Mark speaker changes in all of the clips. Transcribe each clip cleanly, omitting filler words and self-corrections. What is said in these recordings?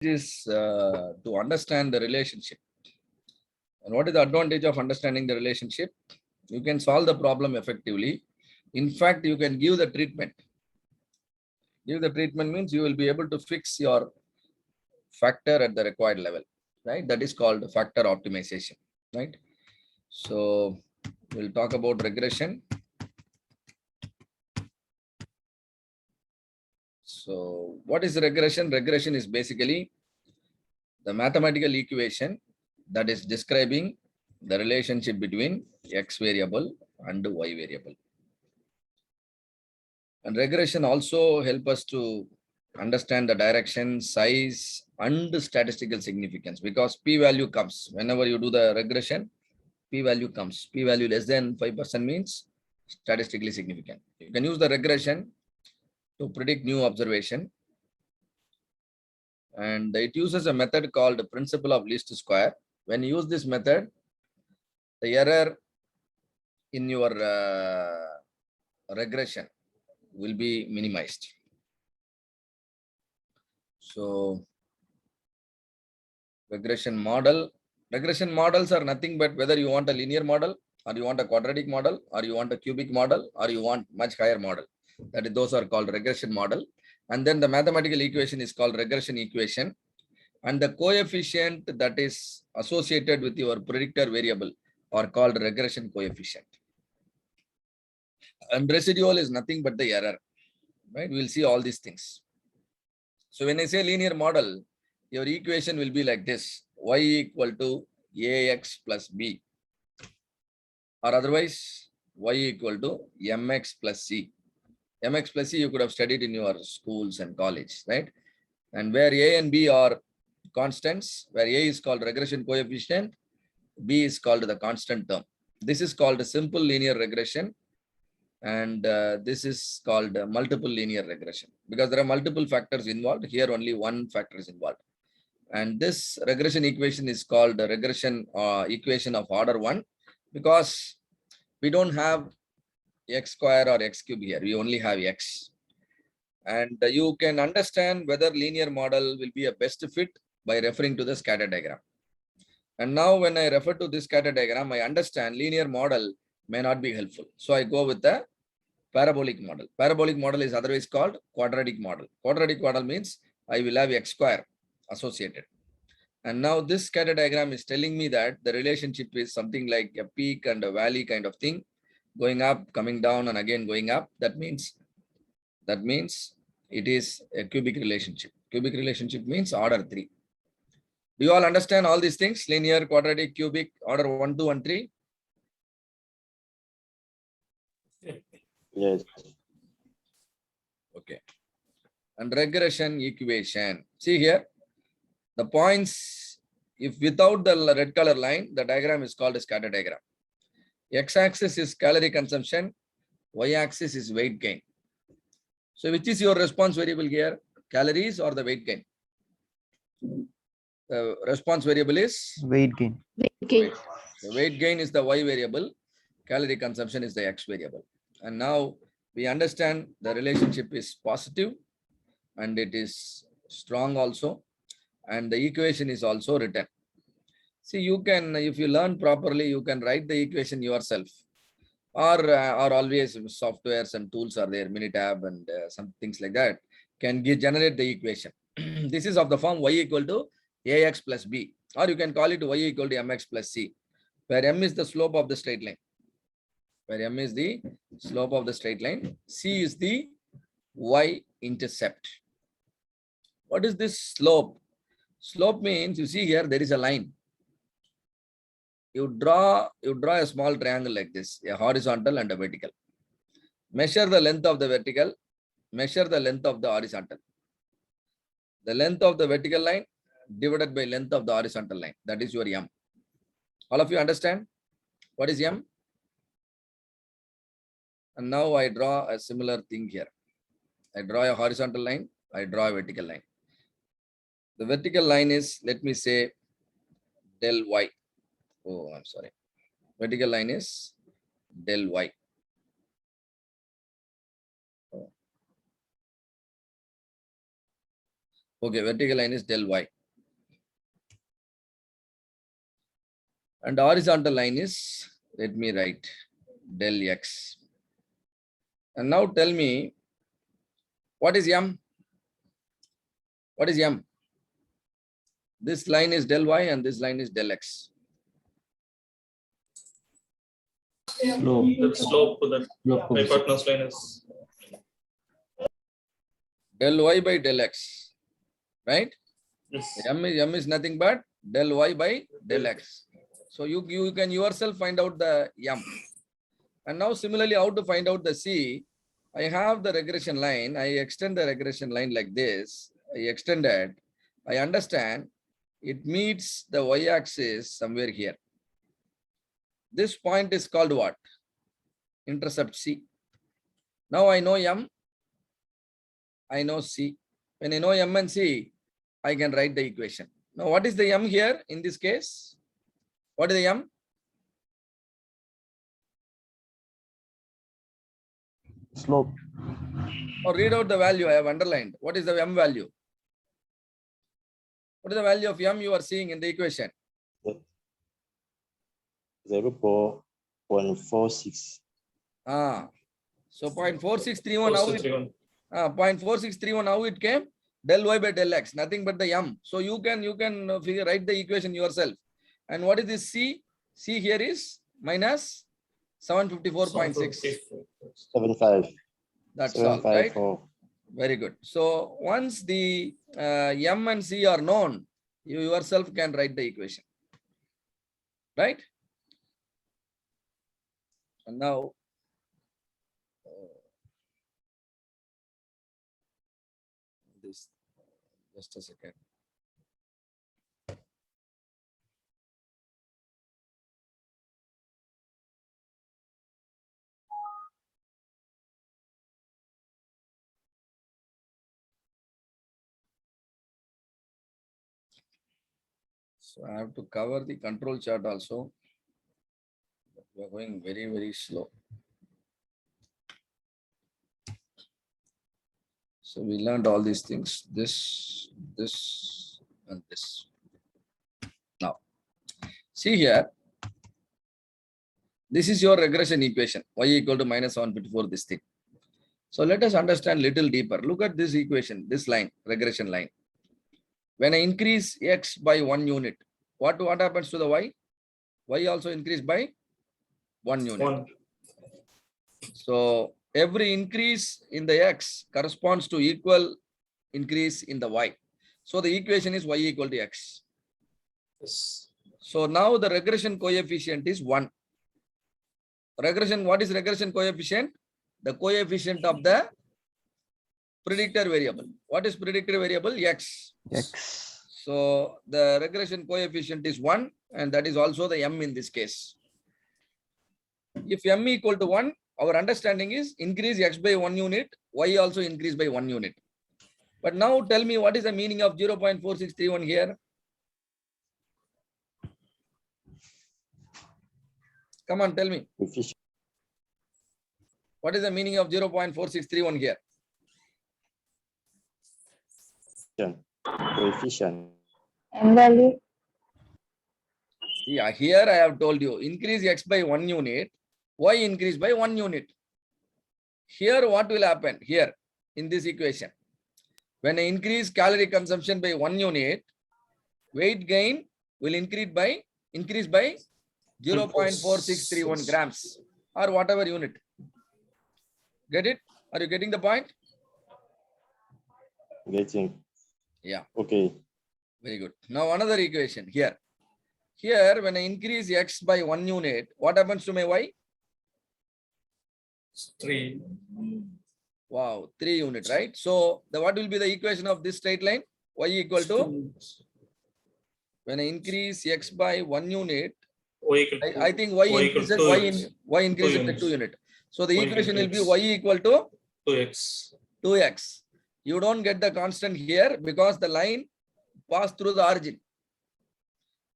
Speaker 1: is to understand the relationship. And what is the advantage of understanding the relationship? You can solve the problem effectively. In fact, you can give the treatment. Give the treatment means you will be able to fix your factor at the required level, right? That is called factor optimization, right? So we'll talk about regression. So what is regression? Regression is basically the mathematical equation that is describing the relationship between X variable and Y variable. And regression also help us to understand the direction, size, and statistical significance, because p-value comes. Whenever you do the regression, p-value comes. P-value less than 5% means statistically significant. You can use the regression to predict new observation. And it uses a method called principle of least square. When you use this method, the error in your regression will be minimized. So regression models are nothing but whether you want a linear model, or you want a quadratic model, or you want a cubic model, or you want much higher model. Those are called regression model. And then the mathematical equation is called regression equation. And the coefficient that is associated with your predictor variable are called regression coefficient. And residual is nothing but the error, right? We'll see all these things. So when I say linear model, your equation will be like this: y equal to ax plus b, or otherwise y equal to mx plus c. Mx plus c you could have studied in your schools and college, right? And where a and b are constants, where a is called regression coefficient, b is called the constant term. This is called a simple linear regression, and this is called multiple linear regression, because there are multiple factors involved. Here only one factor is involved. And this regression equation is called the regression equation of order 1, because we don't have x square or x cube here. We only have x. And you can understand whether linear model will be a best fit by referring to the scatter diagram. And now when I refer to this scatter diagram, I understand linear model may not be helpful. So I go with the parabolic model. Parabolic model is otherwise called quadratic model. Quadratic model means I will have x square associated. And now this scatter diagram is telling me that the relationship is something like a peak and a valley kind of thing, going up, coming down, and again going up. That means it is a cubic relationship. Cubic relationship means order 3. Do you all understand all these things? Linear, quadratic, cubic, order 1, 2, and 3?
Speaker 2: Yes.
Speaker 1: Okay. And regression equation. See here, the points, if without the red color line, the diagram is called a scatter diagram. X-axis is calorie consumption, y-axis is weight gain. So which is your response variable here? Calories or the weight gain? The response variable is
Speaker 3: Weight gain.
Speaker 1: The weight gain is the y variable, calorie consumption is the x variable. And now we understand the relationship is positive and it is strong also, and the equation is also written. See, you can, if you learn properly, you can write the equation yourself, or always softwares and tools are there, Minitab and some things like that can generate the equation. This is of the form y equal to ax plus b, or you can call it y equal to mx plus c, where m is the slope of the straight line. Where m is the slope of the straight line, c is the y-intercept. What is this slope? Slope means, you see here, there is a line. You draw a small triangle like this, a horizontal and a vertical. Measure the length of the vertical, measure the length of the horizontal. The length of the vertical line divided by length of the horizontal line, that is your m. All of you understand what is m? And now I draw a similar thing here. I draw a horizontal line, I draw a vertical line. The vertical line is, let me say, del y. Oh, I'm sorry. Vertical line is del y. Okay, vertical line is del y. And horizontal line is, let me write, del x. And now tell me, what is m? What is m? This line is del y and this line is del x.
Speaker 2: Slope.
Speaker 3: The slope that
Speaker 2: Slope of the
Speaker 3: hypotenuse line is
Speaker 1: Del y by del x, right?
Speaker 3: yes.
Speaker 1: M is nothing but del y by del x. So you can yourself find out the m. And now similarly, how to find out the c? I have the regression line. I extend the regression line like this. I extended. I understand it meets the y-axis somewhere here. This point is called what? Intercept C. Now I know M. I know C. When I know M and C, I can write the equation. Now what is the M here in this case? What is the M?
Speaker 2: slope.
Speaker 1: Or read out the value I have underlined. What is the M value? What is the value of M you are seeing in the equation?
Speaker 2: 0.46.
Speaker 1: So 0.4631, how it
Speaker 3: 461.
Speaker 1: 0.4631, how it came? Del y by del x, nothing but the M. So you can write the equation yourself. And what is this C? C here is minus 754.6.
Speaker 2: 75.
Speaker 1: That's all, right?
Speaker 2: 754.
Speaker 1: Very good. So once the M and C are known, you yourself can write the equation, right? And now, this, just a second. So I have to cover the control chart also. We are going very, very slow. So we learned all these things, this, and this. Now, see here, this is your regression equation, y equal to minus 754, this thing. So let us understand little deeper. Look at this equation, this line, regression line. When I increase x by 1 unit, what happens to the y? Y also increase by 1 unit.
Speaker 3: 1.
Speaker 1: So every increase in the x corresponds to equal increase in the y. So the equation is y equal to x.
Speaker 3: Yes.
Speaker 1: So now the regression coefficient is 1. Regression, what is regression coefficient? The coefficient of the predictor variable. What is predictor variable? X.
Speaker 2: X.
Speaker 1: So the regression coefficient is 1, and that is also the M in this case. If M equal to 1, our understanding is increase X by 1 unit, Y also increase by 1 unit. But now tell me, what is the meaning of 0.4631 here? Come on, tell me.
Speaker 2: Coefficient.
Speaker 1: What is the meaning of 0.4631 here?
Speaker 2: Coefficient.
Speaker 4: M value.
Speaker 1: Yeah, here I have told you, increase X by 1 unit, Y increase by 1 unit. Here what will happen? Here in this equation, when I increase calorie consumption by 1 unit, weight gain will increase by 0.4631 grams or whatever unit. Get it? Are you getting the point?
Speaker 2: Getting.
Speaker 1: Yeah.
Speaker 2: Okay.
Speaker 1: Very good. Now another equation here. Here, when I increase X by 1 unit, what happens to my Y?
Speaker 3: 3.
Speaker 1: Wow, 3 unit, right? So what will be the equation of this straight line? Y equal to, when I increase X by 1 unit,
Speaker 3: Y equal to
Speaker 1: I think Y increases, Y increases by
Speaker 3: units.
Speaker 1: 2 unit. So the
Speaker 3: Y
Speaker 1: equation will be
Speaker 3: equals
Speaker 1: Y equal to
Speaker 3: 2x.
Speaker 1: 2x. You don't get the constant here because the line passed through the origin.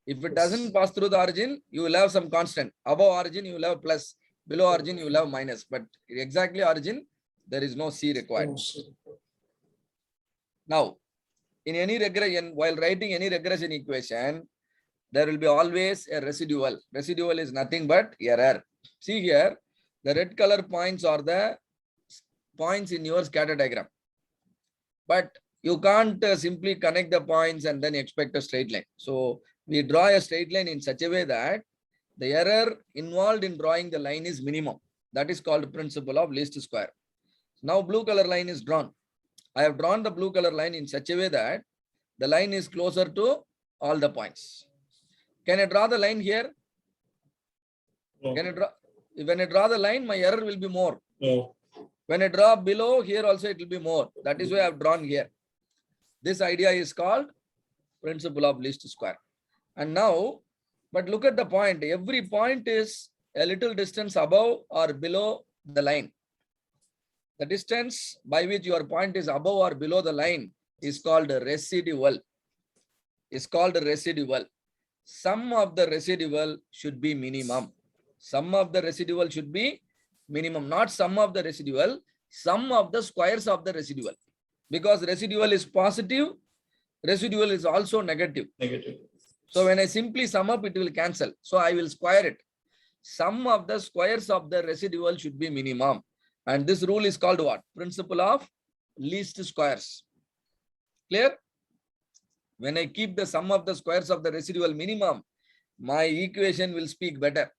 Speaker 1: If it doesn't pass through the origin, you will have some constant. Above origin, you will have plus. Below origin, you will have minus. But exactly origin, there is no C required. Now, In any regression, while writing any regression equation, there will be always a residual. Residual is nothing but error. See here, the red color points are the points in your scatter diagram. But you can't simply connect the points and then expect a straight line. So we draw a straight line in such a way that the error involved in drawing the line is minimum. That is called principle of least square. Now blue color line is drawn. I have drawn the blue color line in such a way that the line is closer to all the points. Can I draw the line here?
Speaker 3: No.
Speaker 1: Can I draw? When I draw the line, my error will be more.
Speaker 3: No.
Speaker 1: When I draw below, here also it will be more. That is why I have drawn here. This idea is called principle of least square. And now, but look at the point. Every point is a little distance above or below the line. The distance by which your point is above or below the line is called residual. Is called residual. Sum of the residual should be minimum. Sum of the residual should be minimum, not sum of the residual, sum of the squares of the residual. Because residual is positive, residual is also negative.
Speaker 3: Negative.
Speaker 1: So when I simply sum up, it will cancel. So I will square it. Sum of the squares of the residual should be minimum. And this rule is called what? Principle of least squares. Clear? When I keep the sum of the squares of the residual minimum, my equation will speak better.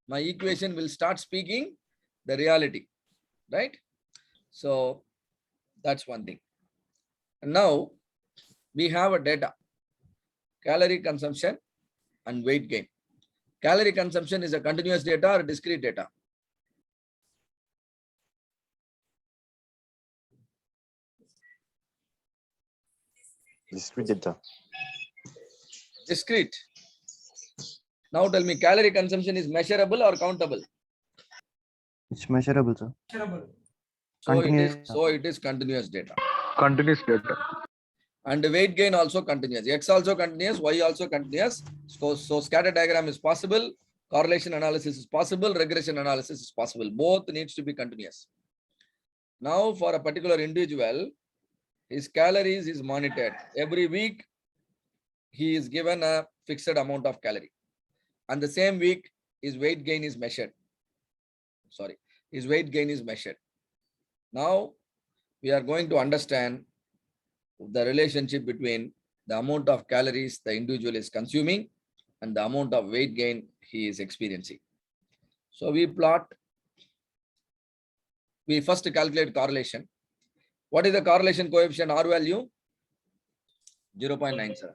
Speaker 1: My equation will start speaking the reality, right? So that's one thing. And now we have a data, calorie consumption and weight gain. Calorie consumption is a continuous data or discrete data?
Speaker 2: Discrete data.
Speaker 1: Discrete. Now tell me, calorie consumption is measurable or countable?
Speaker 4: It's measurable, sir.
Speaker 1: So it is continuous data.
Speaker 5: Continuous data.
Speaker 1: And the weight gain also continuous. X also continuous, Y also continuous. So scatter diagram is possible, correlation analysis is possible, regression analysis is possible. Both needs to be continuous. Now for a particular individual, his calories is monitored. Every week, he is given a fixed amount of calorie. And the same week, his weight gain is measured. His weight gain is measured. Now, we are going to understand the relationship between the amount of calories the individual is consuming and the amount of weight gain he is experiencing. So we first calculate correlation. What is the correlation coefficient R value? 0.97.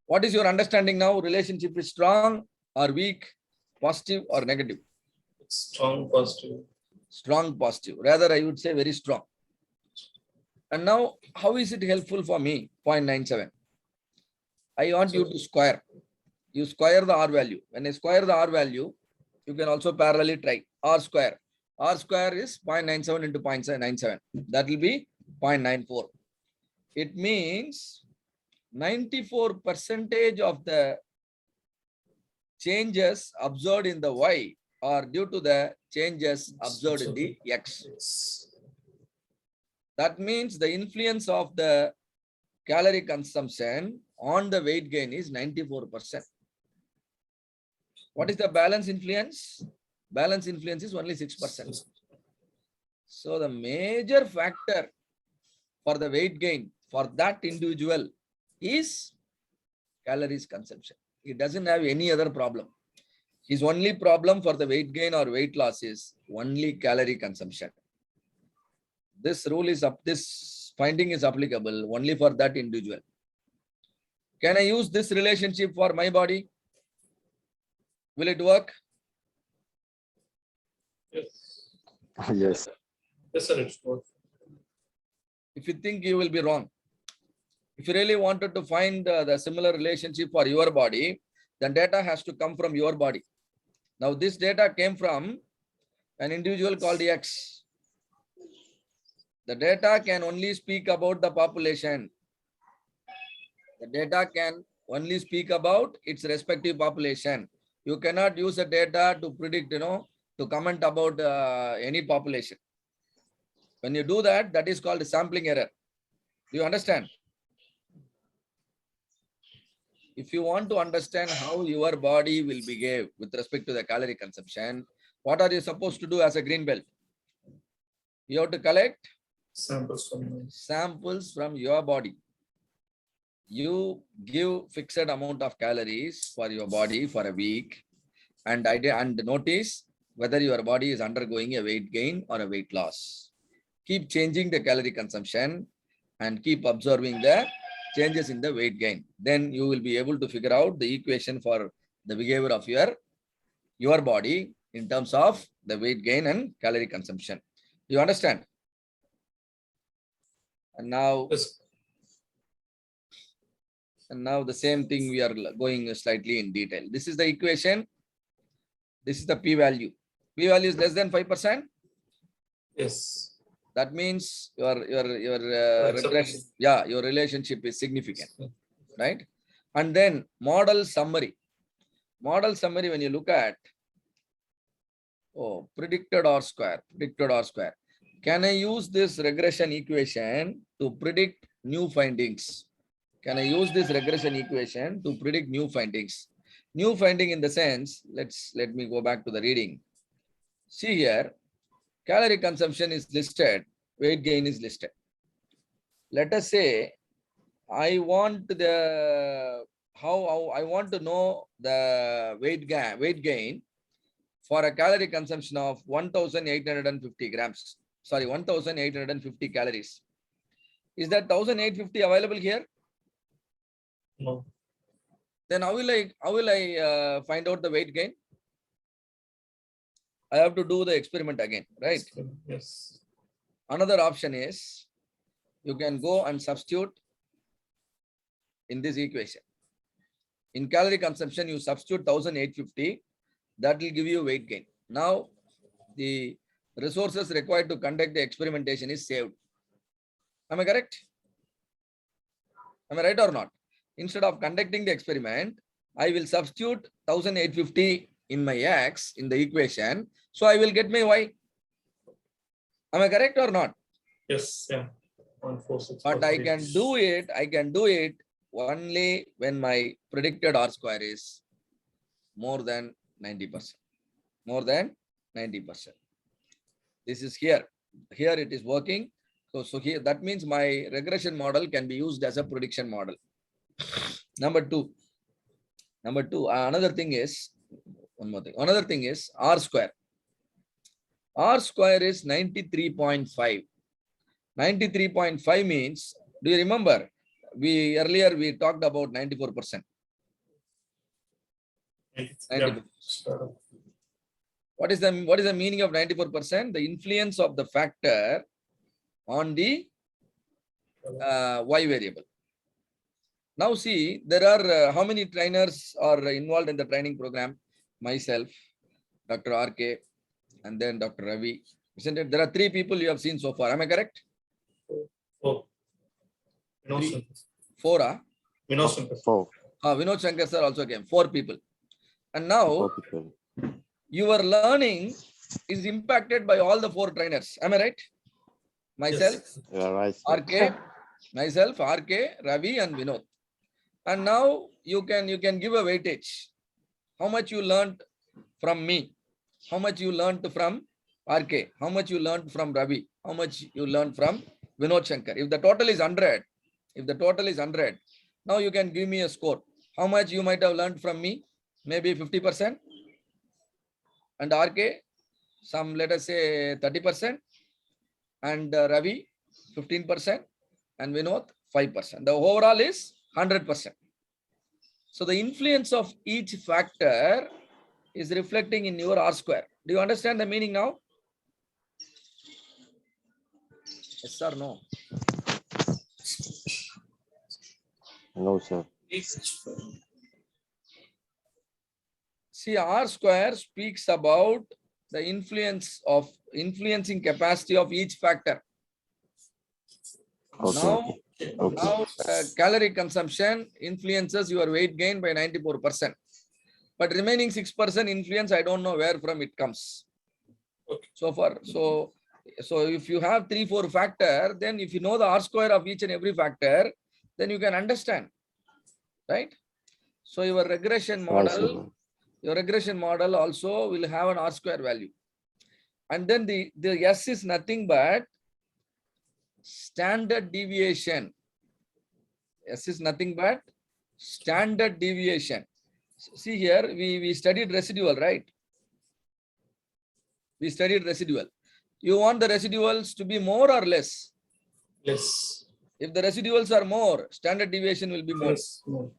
Speaker 1: What is your understanding now? Relationship is strong or weak, positive or negative?
Speaker 3: It's strong positive.
Speaker 1: Strong positive. Rather, I would say very strong. And now, how is it helpful for me? 0.97. I want you to square. You square the R value. When I square the R value, you can also parallelly try R square. R square is 0.97 into 0.97. That will be 0.94. It means 94% of the changes observed in the Y are due to the changes observed in the X.
Speaker 3: Yes.
Speaker 1: That means the influence of the calorie consumption on the weight gain is 94%. What is the balance influence? Balance influence is only 6%. So the major factor for the weight gain for that individual is calories consumption. He doesn't have any other problem. His only problem for the weight gain or weight loss is only calorie consumption. This rule is this finding is applicable only for that individual. Can I use this relationship for my body? Will it work?
Speaker 3: Yes.
Speaker 2: Yes.
Speaker 3: Yes, sir, it's good.
Speaker 1: If you think, you will be wrong. If you really wanted to find the similar relationship for your body, then data has to come from your body. Now this data came from an individual called X. The data can only speak about the population. The data can only speak about its respective population. You cannot use the data to predict, to comment about any population. When you do that, that is called sampling error. Do you understand? If you want to understand how your body will behave with respect to the calorie consumption, what are you supposed to do as a green belt? You have to collect
Speaker 3: Samples from
Speaker 1: samples from your body. You give fixed amount of calories for your body for a week, and notice whether your body is undergoing a weight gain or a weight loss. Keep changing the calorie consumption and keep observing the changes in the weight gain. Then you will be able to figure out the equation for the behavior of your body in terms of the weight gain and calorie consumption. Do you understand? And now,
Speaker 3: Yes.
Speaker 1: the same thing we are going slightly in detail. This is the equation. This is the p-value. P-value is less than 5%.
Speaker 3: Yes.
Speaker 1: That means your
Speaker 3: Acceptable.
Speaker 1: regression, your relationship is significant, right? And then model summary. Model summary, when you look at predicted R square. Can I use this regression equation to predict new findings? Can I use this regression equation to predict new findings? New finding in the sense, let me go back to the reading. See here, calorie consumption is listed, weight gain is listed. Let us say I want I want to know the weight gain for a calorie consumption of 1,850 grams. Sorry, 1,850 calories. Is that 1,850 available here?
Speaker 3: No.
Speaker 1: Then how will I find out the weight gain? I have to do the experiment again, right?
Speaker 3: Yes.
Speaker 1: Another option is you can go and substitute in this equation. In calorie consumption, you substitute 1,850. That will give you weight gain. Now, the resources required to conduct the experimentation is saved. Am I correct? Am I right or not? Instead of conducting the experiment, I will substitute 1,850 in my X in the equation. So I will get my Y. Am I correct or not?
Speaker 3: Yes. Yeah. 146.
Speaker 1: But I can do it only when my predicted R square is more than 90%. More than 90%. This is here. Here it is working. So here, that means my regression model can be used as a prediction model. Number two, another thing is, one more thing. Another thing is R square. R square is 93.5. 93.5 means, do you remember? Earlier we talked about 94%.
Speaker 3: 90.
Speaker 1: What is the meaning of 94%? The influence of the factor on the Y variable. Now see, there are how many trainers are involved in the training program? Myself, Dr. RK, and then Dr. Ravi. Isn't it? There are 3 people you have seen so far. Am I correct?
Speaker 3: 4.
Speaker 1: Three. 4.
Speaker 2: Four.
Speaker 1: Vinod Shankar sir also came. 4 people. And now
Speaker 2: Four people.
Speaker 1: your learning is impacted by all the 4 trainers. Am I right? Myself,
Speaker 3: Yes.
Speaker 2: You are right. sir.
Speaker 1: RK, myself, RK, Ravi, and Vinod. And now you can give a weightage. How much you learned from me? How much you learned from RK? How much you learned from Ravi? How much you learned from Vinod Shankar? If the total is 100, now you can give me a score. How much you might have learned from me? Maybe 50%. And RK, let us say 30%. And Ravi, 15%. And Vinod, 5%. The overall is 100%. So the influence of each factor is reflecting in your R square. Do you understand the meaning now? Yes or no?
Speaker 2: No, sir.
Speaker 1: See, R square speaks about the influencing capacity of each factor.
Speaker 2: Okay.
Speaker 1: Now calorie consumption influences your weight gain by 94%. But remaining 6% influence, I don't know where from it comes.
Speaker 3: Okay.
Speaker 1: So far, so So if you have 3, 4 factor, then if you know the R square of each and every factor, then you can understand, right? So your regression model, also will have an R square value. And then the S is nothing but standard deviation. S is nothing but standard deviation. See here, we studied residual, right? We studied residual. You want the residuals to be more or less?
Speaker 3: Less.
Speaker 1: If the residuals are more, standard deviation will be more,
Speaker 3: Less. No.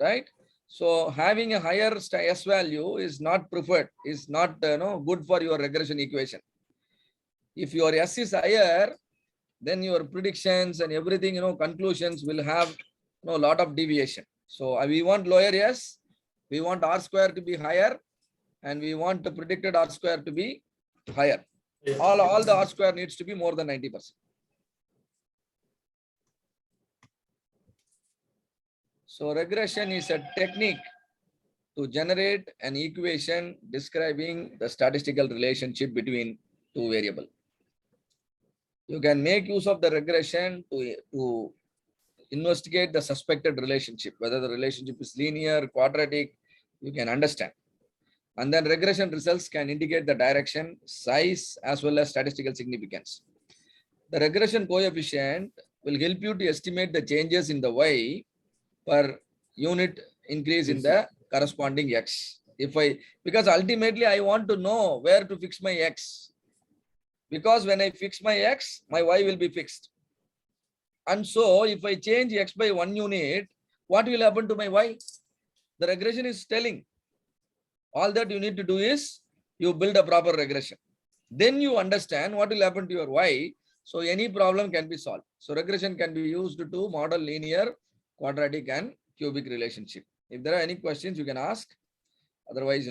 Speaker 1: right? So having a higher S value is not preferred, is not good for your regression equation. If your S is higher, then your predictions and everything, conclusions will have a lot of deviation. So we want lower S, we want R square to be higher, and we want the predicted R square to be higher.
Speaker 3: Yeah.
Speaker 1: All the R square needs to be more than 90%. So regression is a technique to generate an equation describing the statistical relationship between two variables. You can make use of the regression to investigate the suspected relationship, whether the relationship is linear, quadratic, you can understand. And then regression results can indicate the direction, size, as well as statistical significance. The regression coefficient will help you to estimate the changes in the Y per unit increase in the corresponding X. Because ultimately I want to know where to fix my X. Because when I fix my X, my Y will be fixed. And so if I change X by 1 unit, what will happen to my Y? The regression is telling. All that you need to do is you build a proper regression. Then you understand what will happen to your Y. So any problem can be solved. So regression can be used to model linear, quadratic, and cubic relationship. If there are any questions, you can ask. Otherwise,